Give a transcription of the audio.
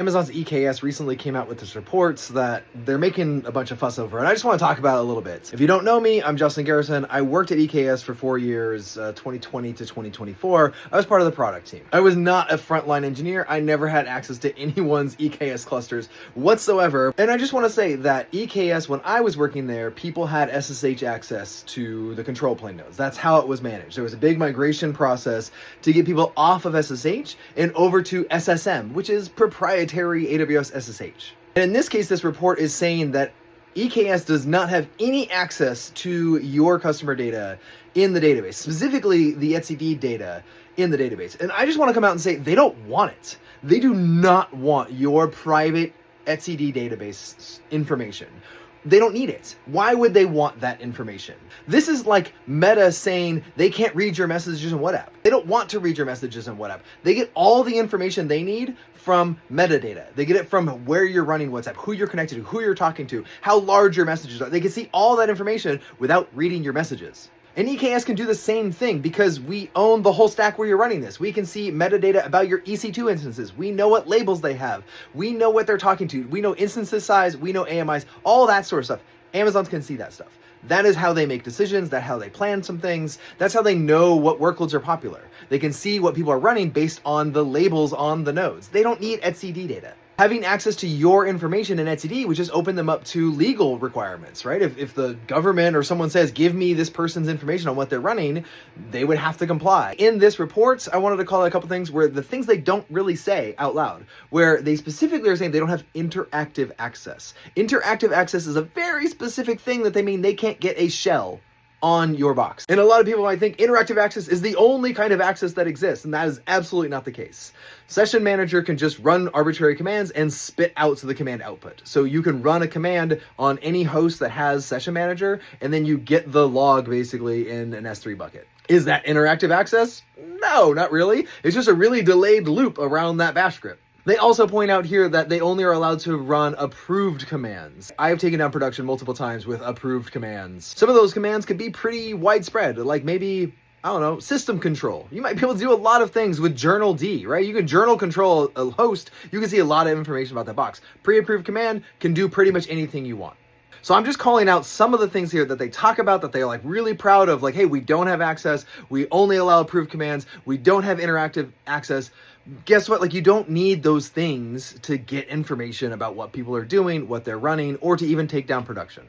Amazon's EKS recently came out with this report that they're making a bunch of fuss over, and I just want to talk about it a little bit. If you don't know me, I'm Justin Garrison. I worked at EKS for 4 years, 2020 to 2024. I was part of the product team. I was not a frontline engineer. I never had access to anyone's EKS clusters whatsoever. And I just want to say that EKS, when I was working there, people had SSH access to the control plane nodes. That's how it was managed. There was a big migration process to get people off of SSH and over to SSM, which is proprietary AWS SSH. And in this case, this report is saying that EKS does not have any access to your customer data in the database, specifically the etcd data in the database. And I just want to come out and say they don't want it. They do not want your private etcd database information. They don't need it. Why would they want that information? This is like Meta saying they can't read your messages in WhatsApp. They don't want to read your messages in WhatsApp. They get all the information they need from metadata. They get it from where you're running WhatsApp, who you're connected to, who you're talking to, how large your messages are. They can see all that information without reading your messages. And EKS can do the same thing because we own the whole stack where you're running this. We can see metadata about your EC2 instances. We know what labels they have. We know what they're talking to. We know instances size. We know AMIs, all that sort of stuff. Amazon can see that stuff. That is how they make decisions. That's how they plan some things. That's how they know what workloads are popular. They can see what people are running based on the labels on the nodes. They don't need etcd data. Having access to your information in etcd would just open them up to legal requirements, right? If the government or someone says, give me this person's information on what they're running, they would have to comply. In this report, I wanted to call out a couple things where the things they don't really say out loud, where they specifically are saying they don't have interactive access. Interactive access is a very specific thing that they mean they can't get a shell on your box. And a lot of people might think interactive access is the only kind of access that exists, and that is absolutely not the case. Session Manager can just run arbitrary commands and spit out to the command output. So you can run a command on any host that has Session Manager, and then you get the log basically in an S3 bucket. Is that interactive access? No, not really. It's just a really delayed loop around that bash script. They also point out here that they only are allowed to run approved commands. I have taken down production multiple times with approved commands. Some of those commands can be pretty widespread, like maybe, I don't know, system control. You might be able to do a lot of things with journal D, right? You can journal control a host. You can see a lot of information about that box. Pre-approved command can do pretty much anything you want. So I'm just calling out some of the things here that they talk about that they're like really proud of, like, hey, we don't have access. We only allow approved commands. We don't have interactive access. Guess what? Like, you don't need those things to get information about what people are doing, what they're running, or to even take down production.